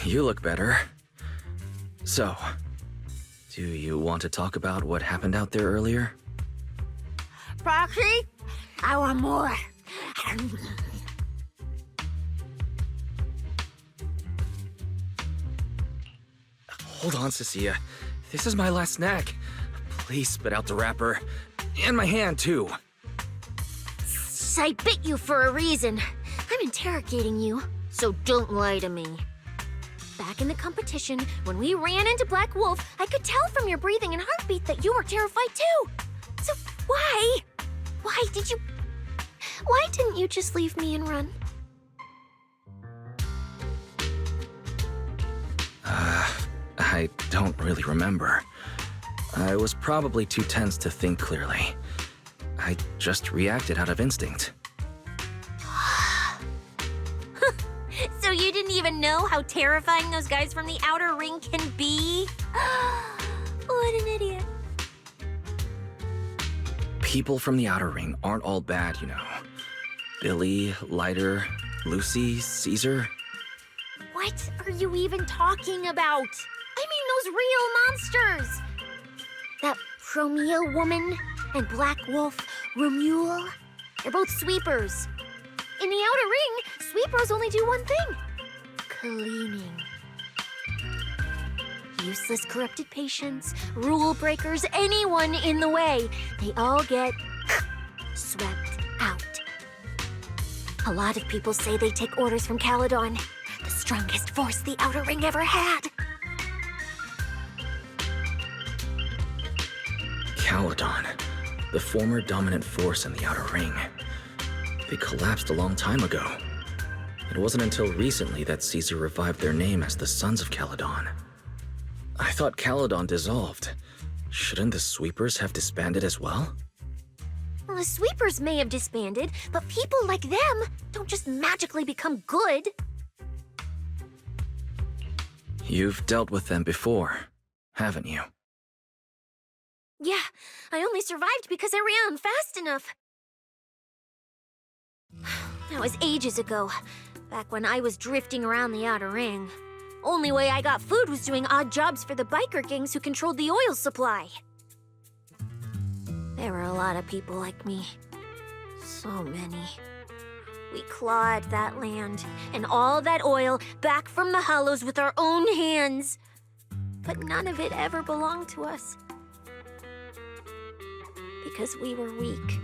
You look better. So, do you want to talk about what happened out there earlier? Proxy, I want more. Hold on, Cecilia. This is my last snack. Please spit out the wrapper. And my hand, too. I bit you for a reason. I'm interrogating you, so don't lie to me. Back in the competition, when we ran into Black Wolf, I could tell from your breathing and heartbeat that you were terrified too. So why? Why didn't you just leave me and run? I don't really remember. I was probably too tense to think clearly. I just reacted out of instinct. So you didn't even know how terrifying those guys from the outer ring can be? What an idiot. People from the outer ring aren't all bad, you know. Billy, Lighter, Lucy, Caesar. What are you even talking about? I mean those real monsters! That Promia woman and Black Wolf, Romule, they're both sweepers. In the outer ring, sweepers only do one thing. Cleaning. Useless corrupted patients, rule breakers, anyone in the way. They all get swept out. A lot of people say they take orders from Caledon, the strongest force the outer ring ever had. Caledon, the former dominant force in the outer ring. They collapsed a long time ago. It wasn't until recently that Caesar revived their name as the Sons of Caledon. I thought Caledon dissolved. Shouldn't the Sweepers have disbanded as well? Well, the sweepers may have disbanded, but people like them don't just magically become good. You've dealt with them before, haven't you? Yeah, I only survived because I ran fast enough. That was ages ago, back when I was drifting around the outer ring. Only way I got food was doing odd jobs for the biker gangs who controlled the oil supply. There were a lot of people like me. So many. We clawed that land and all that oil back from the hollows with our own hands. But none of it ever belonged to us. Because we were weak.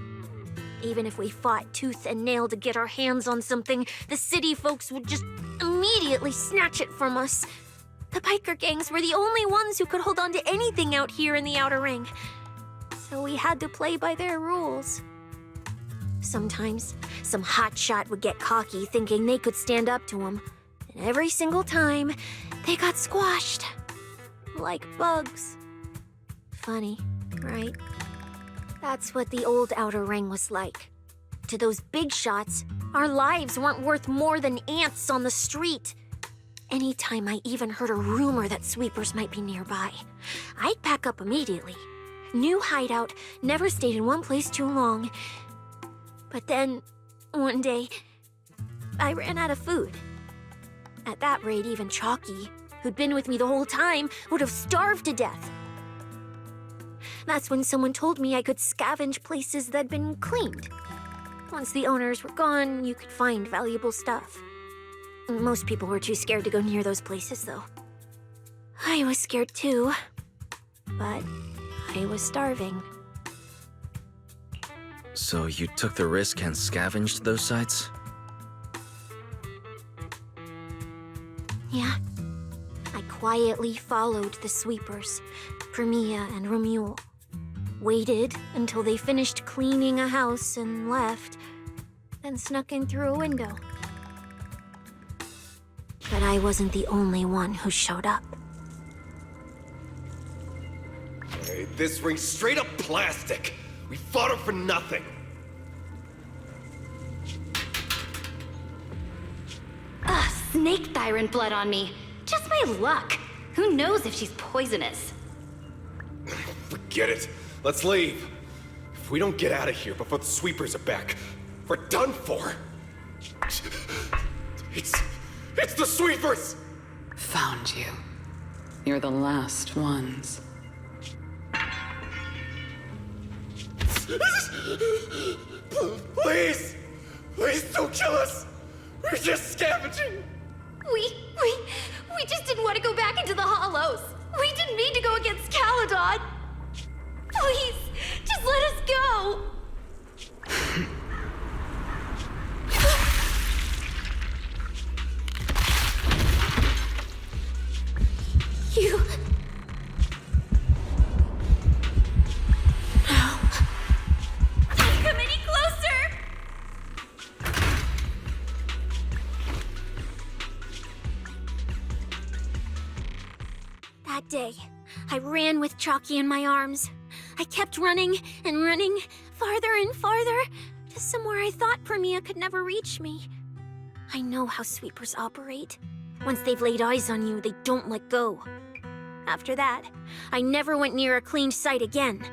Even if we fought tooth and nail to get our hands on something, the city folks would just immediately snatch it from us. The biker gangs were the only ones who could hold on to anything out here in the outer ring. So we had to play by their rules. Sometimes, some hotshot would get cocky thinking they could stand up to them. And every single time, they got squashed. Like bugs. Funny, right? That's what the old outer ring was like. To those big shots, our lives weren't worth more than ants on the street. Anytime I even heard a rumor that sweepers might be nearby, I'd pack up immediately. New hideout, never stayed in one place too long. But then, one day, I ran out of food. At that rate, even Chalky, who'd been with me the whole time, would have starved to death. That's when someone told me I could scavenge places that'd been cleaned. Once the owners were gone, you could find valuable stuff. Most people were too scared to go near those places, though. I was scared too, but I was starving. So you took the risk and scavenged those sites? Yeah. I quietly followed the sweepers, Premia and Romule. Waited until they finished cleaning a house and left, then snuck in through a window. But I wasn't the only one who showed up. Hey, this ring's straight up plastic. We fought her for nothing. Ugh, snake thyron blood on me. Just my luck. Who knows if she's poisonous? Forget it. Let's leave. If we don't get out of here before the sweepers are back, we're done for. It's the sweepers! Found you. You're the last ones. Please! Please don't kill us! We're just scavenging! We just didn't want to go back into the hollows. We didn't mean to go against Caledon. Please, just let us go. You... No. Don't come any closer! That day, I ran with Chalky in my arms. I kept running and running, farther and farther, to somewhere I thought Premia could never reach me. I know how sweepers operate. Once they've laid eyes on you, they don't let go. After that, I never went near a cleaned site again.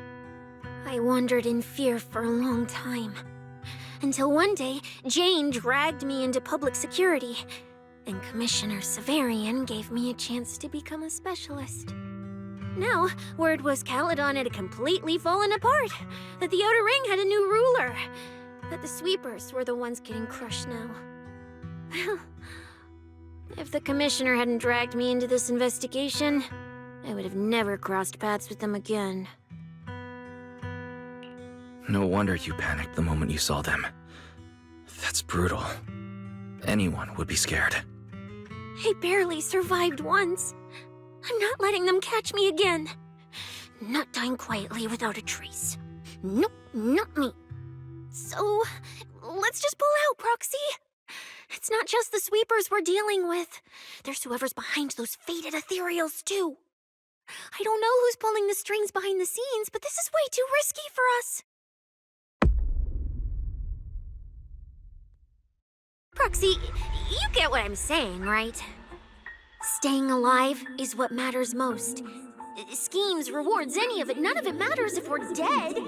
I wandered in fear for a long time. Until one day, Jane dragged me into public security, and Commissioner Severian gave me a chance to become a specialist. Now, word was Caledon had completely fallen apart, that the Outer Ring had a new ruler, that the sweepers were the ones getting crushed now. Well, if the Commissioner hadn't dragged me into this investigation, I would have never crossed paths with them again. No wonder you panicked the moment you saw them. That's brutal. Anyone would be scared. I barely survived once. I'm not letting them catch me again. Not dying quietly without a trace. Nope, not me. So, let's just pull out, Proxy. It's not just the sweepers we're dealing with. There's whoever's behind those faded ethereals, too. I don't know who's pulling the strings behind the scenes, but this is way too risky for us. Proxy, you get what I'm saying, right? Staying alive is what matters most. Schemes, rewards, any of it, none of it matters if we're dead.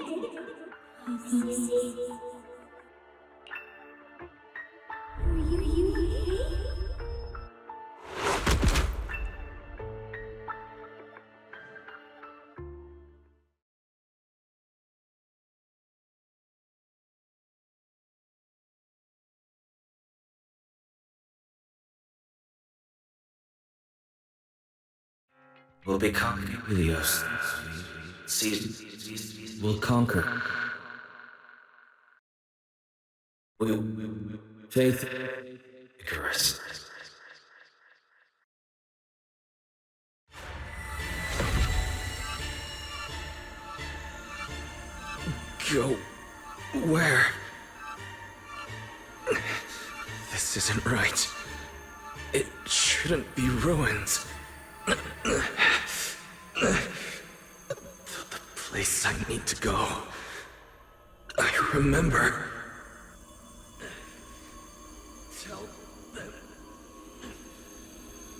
We'll become Helios. We'll conquer. Faith, Icarus. Go where? This isn't right. It shouldn't be ruins. The place I need to go. I remember. Tell them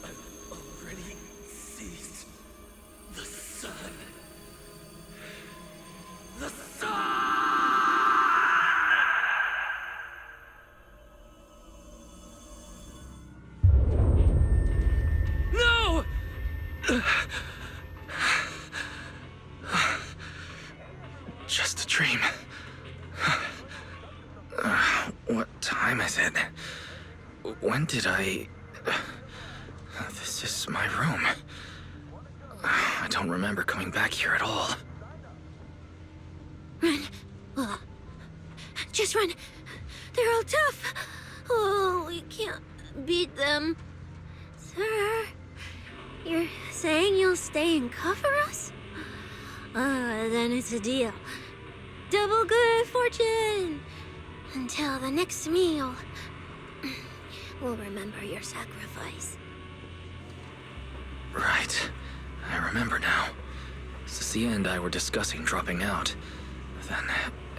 I've already seized the sun. The sun! No! Just a dream. What time is it? When did I... This is my room. I don't remember coming back here at all. Run. Just run. They're all tough. Oh, we can't beat them. Sir, you're saying you'll stay and cover us? Then it's a deal. Double good fortune. Until the next meal. We'll remember your sacrifice. Right. I remember now. Cecilia and I were discussing dropping out. Then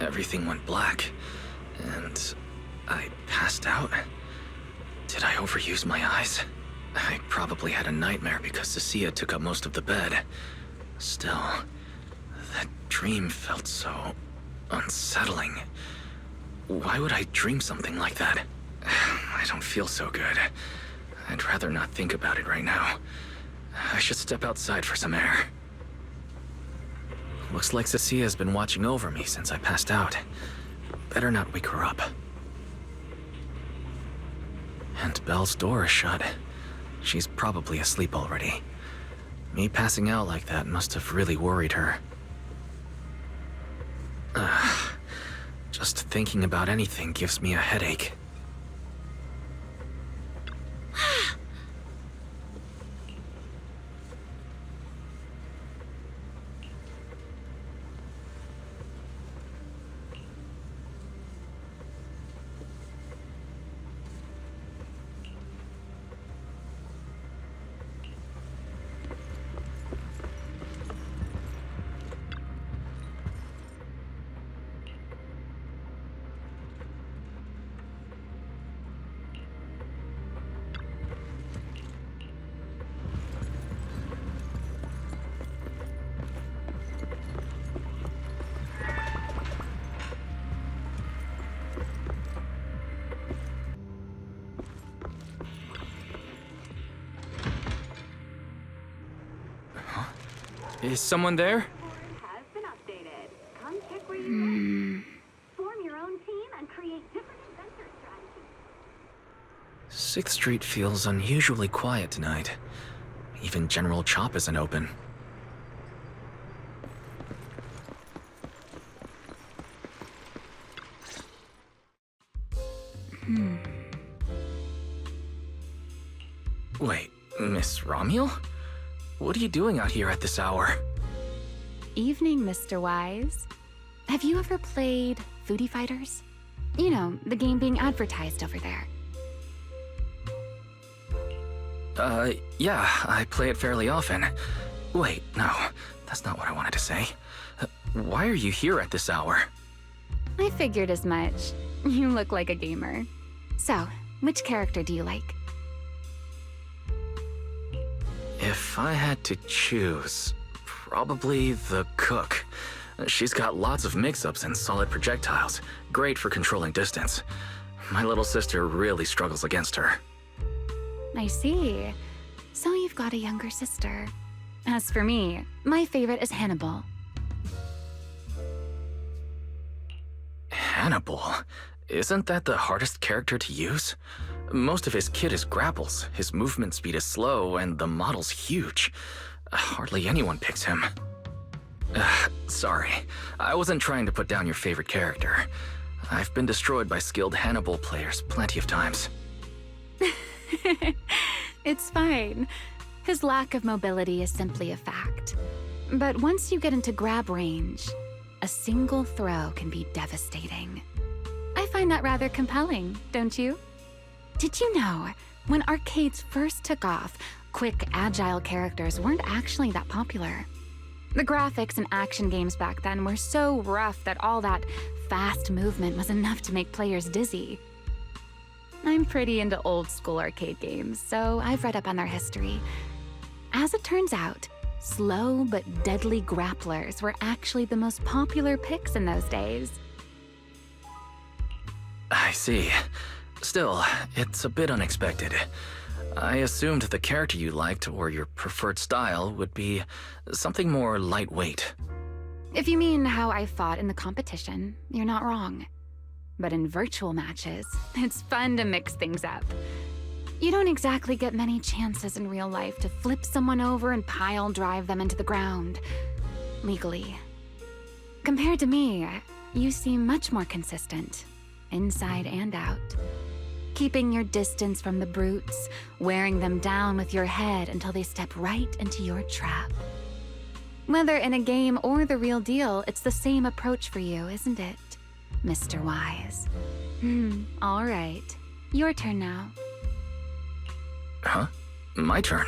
everything went black. And I passed out. Did I overuse my eyes? I probably had a nightmare because Cecilia took up most of the bed. Still, that dream felt so Unsettling. Why would I dream something like that? I don't feel so good. I'd rather not think about it right now. I should step outside for some air. Looks like Cecia's been watching over me since I passed out. Better not wake her up. And Belle's door is shut. She's probably asleep already. Me passing out like that must have really worried her. Just thinking about anything gives me a headache. Is someone there? Has been updated. Come check where you form your own team and create different adventure strategies. 6th Street feels unusually quiet tonight. Even General Chop isn't open. Wait, Miss Romuel? What are you doing out here at this hour? Evening, Mr. Wise. Have you ever played Foodie Fighters? You know, the game being advertised over there. Yeah, I play it fairly often. Wait, no, that's not what I wanted to say. Why are you here at this hour? I figured as much. You look like a gamer. So, which character do you like? If I had to choose, probably the cook. She's got lots of mix-ups and solid projectiles, great for controlling distance. My little sister really struggles against her. I see. So you've got a younger sister. As for me, my favorite is Hannibal. Hannibal? Isn't that the hardest character to use? Most of his kit is grapples, his movement speed is slow, and the model's huge. Hardly anyone picks him. Sorry, I wasn't trying to put down your favorite character. I've been destroyed by skilled Hannibal players plenty of times. It's fine. His lack of mobility is simply a fact. But once you get into grab range, a single throw can be devastating. I find that rather compelling, don't you? Did you know, when arcades first took off, quick, agile characters weren't actually that popular? The graphics in action games back then were so rough that all that fast movement was enough to make players dizzy. I'm pretty into old-school arcade games, so I've read up on their history. As it turns out, slow but deadly grapplers were actually the most popular picks in those days. I see. Still, it's a bit unexpected. I assumed the character you liked or your preferred style would be something more lightweight. If you mean how I fought in the competition, you're not wrong. But in virtual matches, it's fun to mix things up. You don't exactly get many chances in real life to flip someone over and pile drive them into the ground. Legally. Compared to me, you seem much more consistent, inside and out. Keeping your distance from the brutes, wearing them down with your head until they step right into your trap. Whether in a game or the real deal, it's the same approach for you, isn't it, Mr. Wise? All right. Your turn now. Huh? My turn?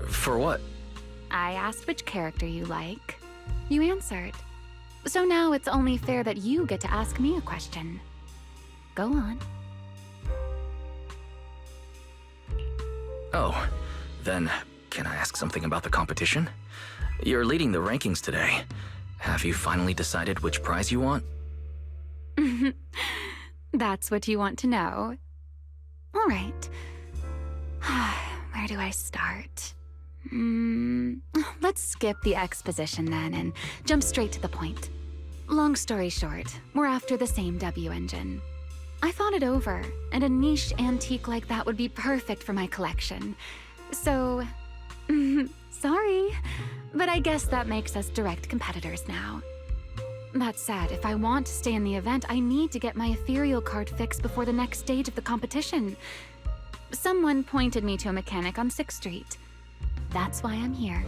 For what? I asked which character you like. You answered. So now it's only fair that you get to ask me a question. Go on. Oh, then can I ask something about the competition? You're leading the rankings today. Have you finally decided which prize you want? That's what you want to know. All right. Where do I start? Let's skip the exposition then and jump straight to the point. Long story short, we're after the same W engine. I thought it over, and a niche antique like that would be perfect for my collection. So, sorry, but I guess that makes us direct competitors now. That said, if I want to stay in the event, I need to get my ethereal card fixed before the next stage of the competition. Someone pointed me to a mechanic on 6th Street. That's why I'm here.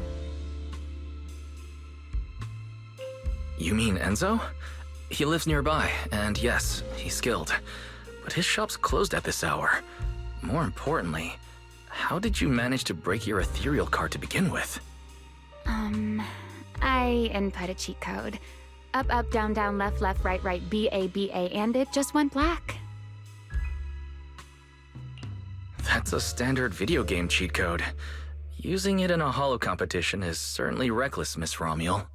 You mean Enzo? He lives nearby, and yes, he's skilled. But his shop's closed at this hour. More importantly, how did you manage to break your ethereal card to begin with? I input a cheat code. Up, up, down, down, left, left, right, right, B-A, B-A, and it just went black. That's a standard video game cheat code. Using it in a holo competition is certainly reckless, Miss Romuel.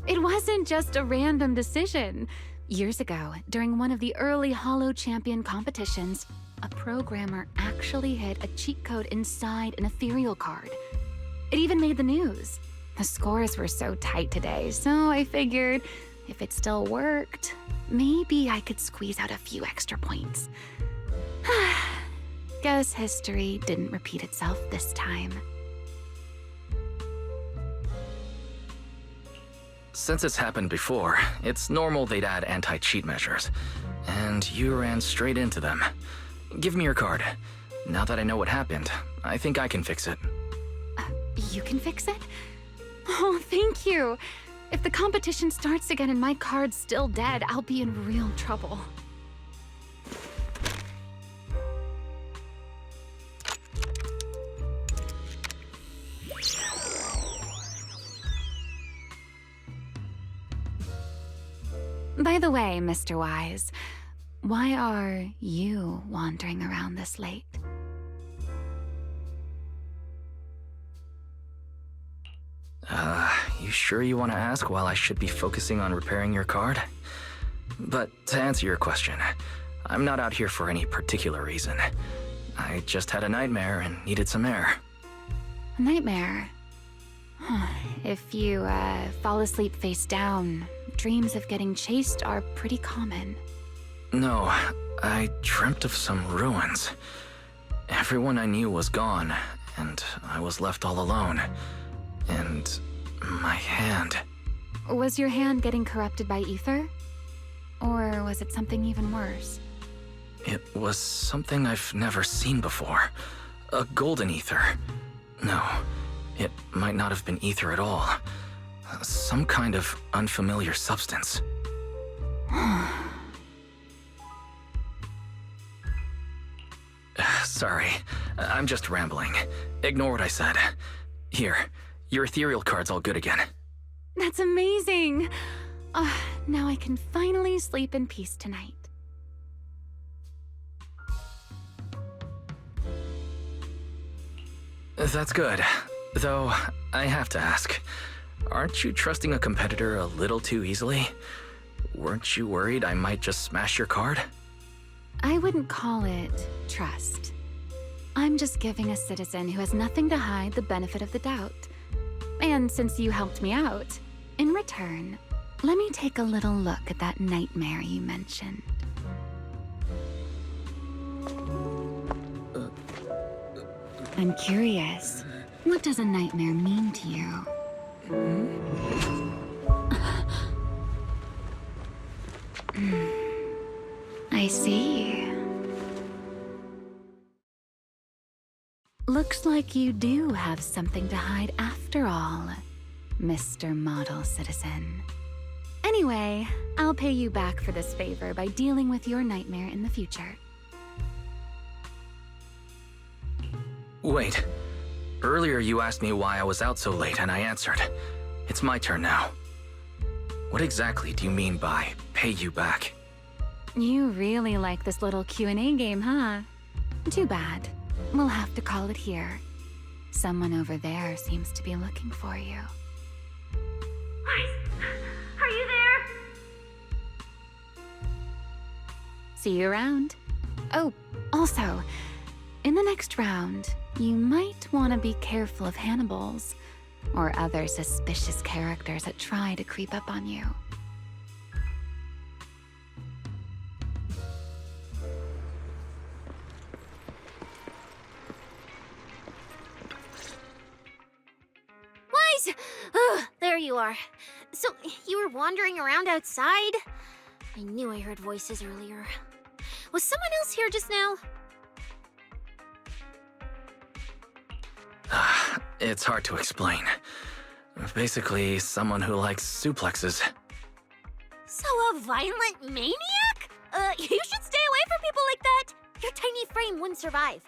It wasn't just a random decision. Years ago, during one of the early Holo Champion competitions, a programmer actually hid a cheat code inside an ethereal card. It even made the news. The scores were so tight today, so I figured if it still worked, maybe I could squeeze out a few extra points. Guess history didn't repeat itself this time. Since it's happened before, it's normal they'd add anti-cheat measures. And you ran straight into them. Give me your card. Now that I know what happened, I think I can fix it. You can fix it? Oh, thank you. If the competition starts again and my card's still dead, I'll be in real trouble. By the way, Mr. Wise, why are you wandering around this late? You sure you want to ask while I should be focusing on repairing your card? But to answer your question, I'm not out here for any particular reason. I just had a nightmare and needed some air. A nightmare? If you fall asleep face down, dreams of getting chased are pretty common. No, I dreamt of some ruins. Everyone I knew was gone, and I was left all alone. And my hand. Was your hand getting corrupted by ether? Or was it something even worse? It was something I've never seen before. A golden ether. No, it might not have been ether at all. Some kind of unfamiliar substance. Sorry, I'm just rambling. Ignore what I said. Here, your ethereal card's all good again. That's amazing! Now I can finally sleep in peace tonight. That's good. Though, I have to ask, aren't you trusting a competitor a little too easily? Weren't you worried I might just smash your card? I wouldn't call it trust. I'm just giving a citizen who has nothing to hide the benefit of the doubt. And since you helped me out, in return, let me take a little look at that nightmare you mentioned. I'm curious, what does a nightmare mean to you? I see. Looks like you do have something to hide after all, Mr. Model Citizen. Anyway, I'll pay you back for this favor by dealing with your nightmare in the future. Wait. Earlier you asked me why I was out so late and I answered. It's my turn now. What exactly do you mean by pay you back? You really like this little Q&A game, huh? Too bad. We'll have to call it here. Someone over there seems to be looking for you. Wise, are you there? See you around. Oh, also, in the next round, you might want to be careful of Hannibals or other suspicious characters that try to creep up on you. Wise! There you are. So, you were wandering around outside? I knew I heard voices earlier. Was someone else here just now? It's hard to explain. Basically, someone who likes suplexes. So a violent maniac? You should stay away from people like that. Your tiny frame wouldn't survive.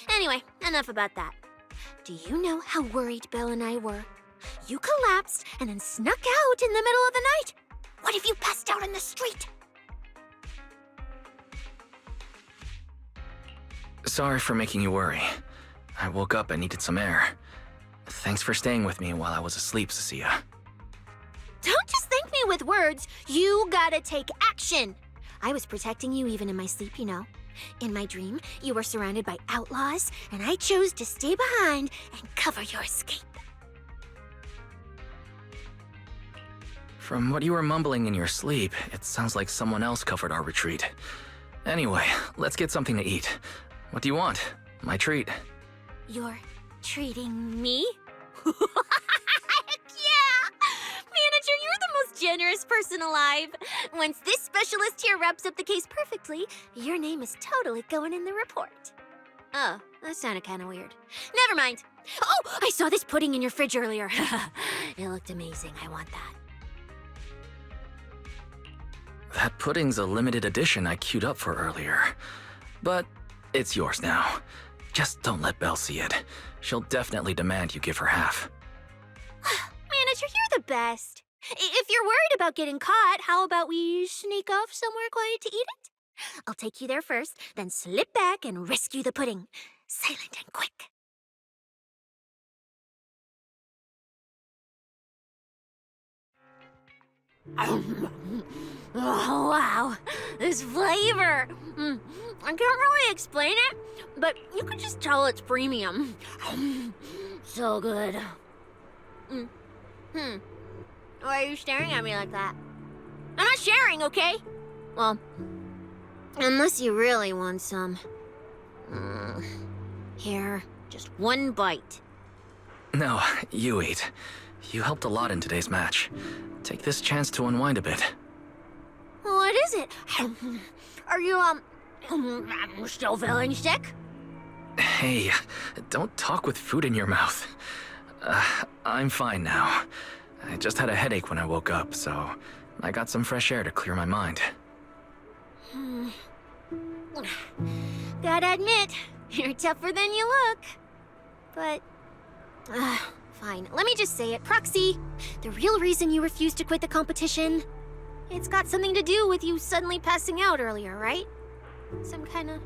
Anyway, enough about that. Do you know how worried Belle and I were? You collapsed and then snuck out in the middle of the night. What if you passed out in the street? Sorry for making you worry. I woke up and needed some air. Thanks for staying with me while I was asleep, Cecilia. Don't just thank me with words. You gotta take action. I was protecting you even in my sleep, you know. In my dream, you were surrounded by outlaws, and I chose to stay behind and cover your escape. From what you were mumbling in your sleep, it sounds like someone else covered our retreat. Anyway, let's get something to eat. What do you want? My treat. You're treating me? Heck yeah! Manager, you're the most generous person alive. Once this specialist here wraps up the case perfectly, your name is totally going in the report. Oh, that sounded kind of weird. Never mind. Oh, I saw this pudding in your fridge earlier. It looked amazing. I want that. That pudding's a limited edition I queued up for earlier. But it's yours now. Just don't let Belle see it. She'll definitely demand you give her half. Manager, you're the best. If you're worried about getting caught, how about we sneak off somewhere quiet to eat it? I'll take you there first, then slip back and rescue the pudding. Silent and quick. Oh, wow. This flavor. I can't really explain it, but you can just tell it's premium. So good. Why are you staring at me like that? I'm not sharing, okay? Well, unless you really want some. Here, just one bite. No, you eat. You helped a lot in today's match. Take this chance to unwind a bit. What is it? Are you, still feeling sick? Hey, don't talk with food in your mouth. I'm fine now. I just had a headache when I woke up, so I got some fresh air to clear my mind. Gotta admit, you're tougher than you look. But, fine. Let me just say it. Proxy, the real reason you refused to quit the competition, it's got something to do with you suddenly passing out earlier, right? Some kind of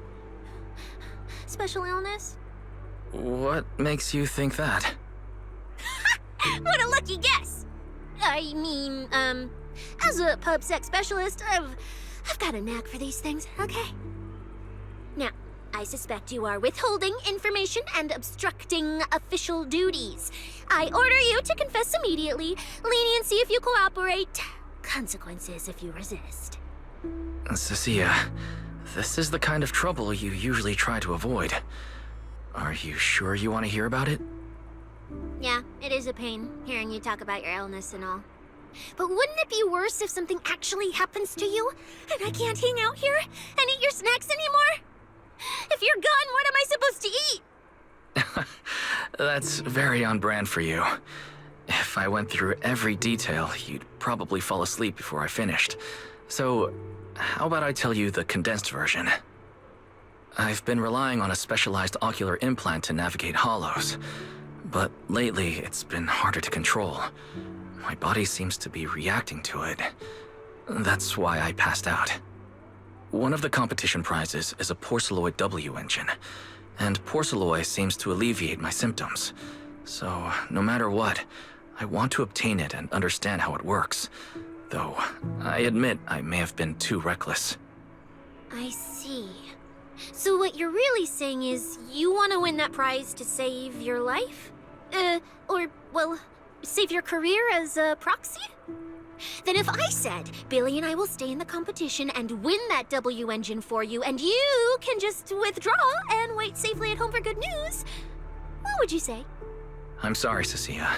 special illness? What makes you think that? What a lucky guess! I mean, as a pub sex specialist, I've got a knack for these things, okay? Now, I suspect you are withholding information and obstructing official duties. I order you to confess immediately. Leniency if you cooperate. Consequences if you resist. Cecilia, this is the kind of trouble you usually try to avoid. Are you sure you want to hear about it? Yeah, it is a pain, hearing you talk about your illness and all. But wouldn't it be worse if something actually happens to you, and I can't hang out here and eat your snacks anymore? If you're gone, what am I supposed to eat? That's very on brand for you. If I went through every detail, you'd probably fall asleep before I finished. So, how about I tell you the condensed version? I've been relying on a specialized ocular implant to navigate hollows, but lately it's been harder to control. My body seems to be reacting to it. That's why I passed out. One of the competition prizes is a Porceloid W engine, and Porceloid seems to alleviate my symptoms. So, no matter what, I want to obtain it and understand how it works. Though, I admit I may have been too reckless. I see. So what you're really saying is you want to win that prize to save your life? Well, save your career as a proxy? Then if I said, Billy and I will stay in the competition and win that W engine for you, and you can just withdraw and wait safely at home for good news, what would you say? I'm sorry, Cecilia.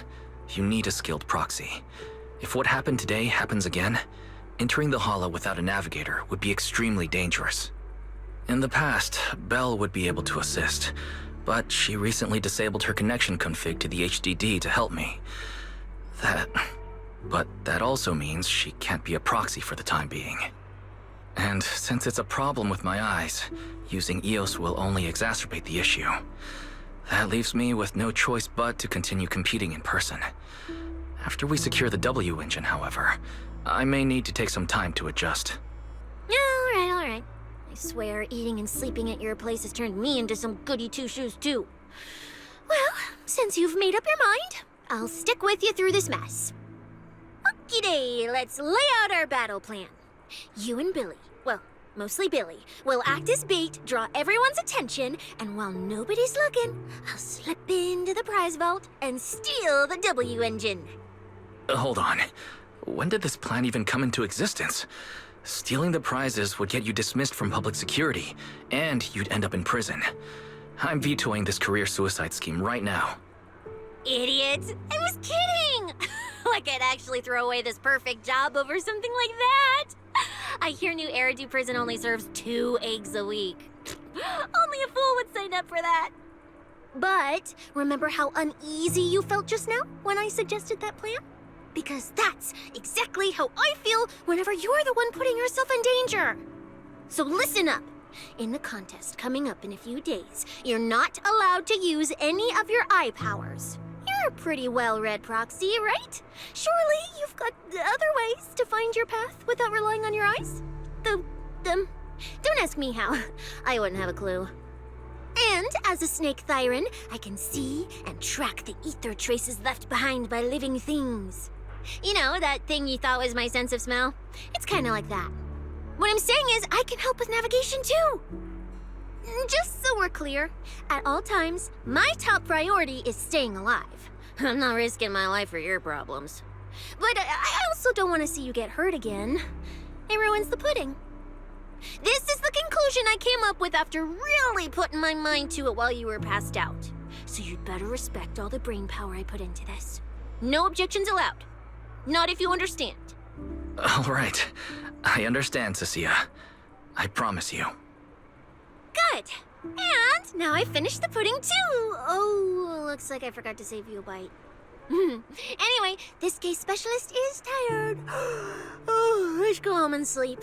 You need a skilled proxy. If what happened today happens again, entering the Hollow without a navigator would be extremely dangerous. In the past, Belle would be able to assist, but she recently disabled her connection config to the HDD to help me. But that also means she can't be a proxy for the time being. And since it's a problem with my eyes, using EOS will only exacerbate the issue. That leaves me with no choice but to continue competing in person. After we secure the W engine, however, I may need to take some time to adjust. All right. I swear eating and sleeping at your place has turned me into some goody two-shoes too. Well, since you've made up your mind, I'll stick with you through this mess. Okie-day, let's lay out our battle plan. You and Billy, well, mostly Billy, will act as bait, draw everyone's attention, and while nobody's looking, I'll slip into the prize vault and steal the W engine. Hold on. When did this plan even come into existence? Stealing the prizes would get you dismissed from public security, and you'd end up in prison. I'm vetoing this career suicide scheme right now. Idiot! I was kidding! Like I'd actually throw away this perfect job over something like that! I hear New Eridan prison only serves 2 eggs a week. Only a fool would sign up for that. But remember how uneasy you felt just now when I suggested that plan? Because that's exactly how I feel whenever you're the one putting yourself in danger. So listen up. In the contest coming up in a few days, you're not allowed to use any of your eye powers. You're a pretty well-read proxy, right? Surely you've got other ways to find your path without relying on your eyes? Don't ask me how. I wouldn't have a clue. And as a snake Thyran, I can see and track the ether traces left behind by living things. You know, that thing you thought was my sense of smell? It's kind of like that. What I'm saying is I can help with navigation too. Just so we're clear, at all times, my top priority is staying alive. I'm not risking my life for your problems. But I also don't want to see you get hurt again. It ruins the pudding. This is the conclusion I came up with after really putting my mind to it while you were passed out. So you'd better respect all the brain power I put into this. No objections allowed. Not if you understand. All right. I understand, Cecilia. I promise you. Good. And now I've finished the pudding too. Oh, looks like I forgot to save you a bite. Anyway, this case specialist is tired. Oh, let's go home and sleep.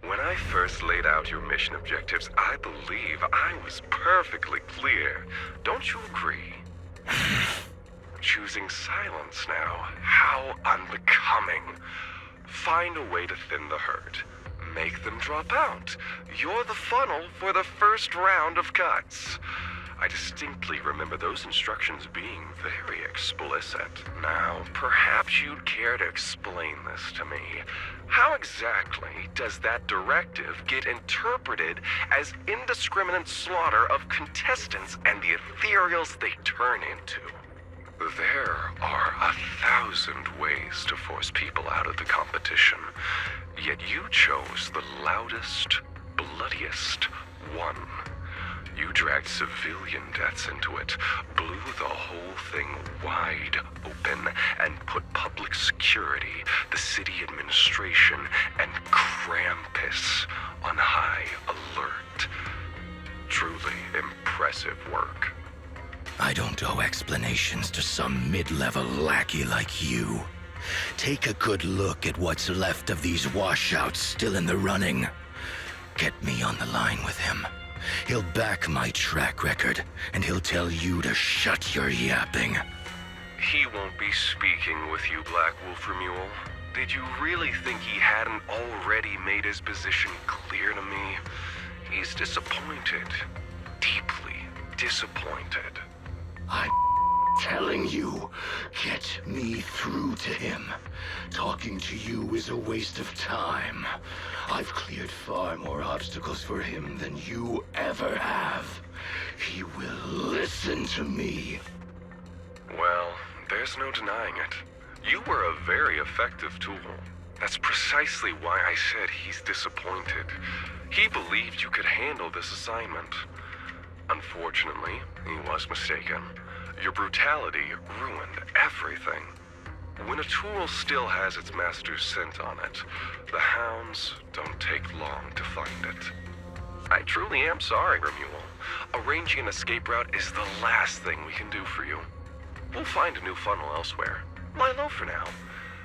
When I first laid out your mission objectives, I believe I was perfectly clear. Don't you agree? Choosing silence now. How unbecoming. Find a way to thin the herd. Make them drop out. You're the funnel for the first round of cuts. I distinctly remember those instructions being very explicit. Now, perhaps you'd care to explain this to me. How exactly does that directive get interpreted as indiscriminate slaughter of contestants and the ethereals they turn into? There are 1,000 ways to force people out of the competition, yet you chose the loudest, bloodiest one. You dragged civilian deaths into it, blew the whole thing wide open, and put public security, the city administration, and Krampus on high alert. Truly impressive work. I don't owe explanations to some mid-level lackey like you. Take a good look at what's left of these washouts still in the running. Get me on the line with him. He'll back my track record, and he'll tell you to shut your yapping. He won't be speaking with you, Black Wolfer Mule. Did you really think he hadn't already made his position clear to me? He's disappointed. Deeply disappointed. I'm telling you, get me through to him. Talking to you is a waste of time. I've cleared far more obstacles for him than you ever have. He will listen to me. Well, there's no denying it. You were a very effective tool. That's precisely why I said he's disappointed. He believed you could handle this assignment. Unfortunately, he was mistaken. Your brutality ruined everything. When a tool still has its master's scent on it, the hounds don't take long to find it. I truly am sorry, Remuel. Arranging an escape route is the last thing we can do for you. We'll find a new funnel elsewhere. Lie low for now.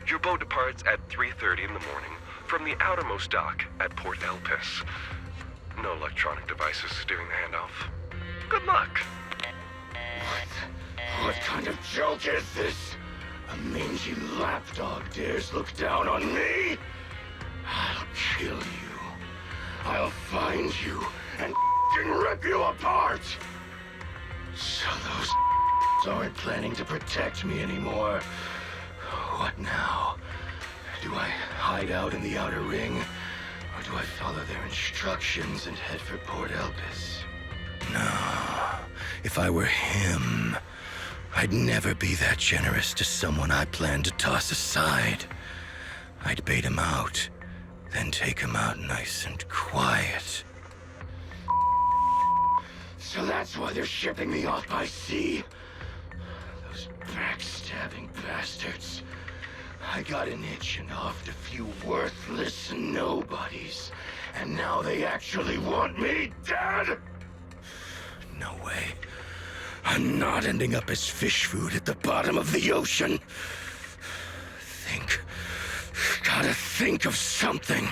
Your boat departs at 3:30 in the morning from the outermost dock at Port Elpis. No electronic devices steering the handoff. Good luck. What kind of joke is this? A mangy lapdog dares look down on me? I'll kill you. I'll find you and rip you apart. So those aren't planning to protect me anymore. What now? Do I hide out in the outer ring? Or do I follow their instructions and head for Port Elpis? No. If I were him, I'd never be that generous to someone I planned to toss aside. I'd bait him out, then take him out nice and quiet. So that's why they're shipping me off by sea? Those backstabbing bastards. I got an itch and offed a few worthless nobodies, and now they actually want me dead? No way. I'm not ending up as fish food at the bottom of the ocean. Gotta think of something.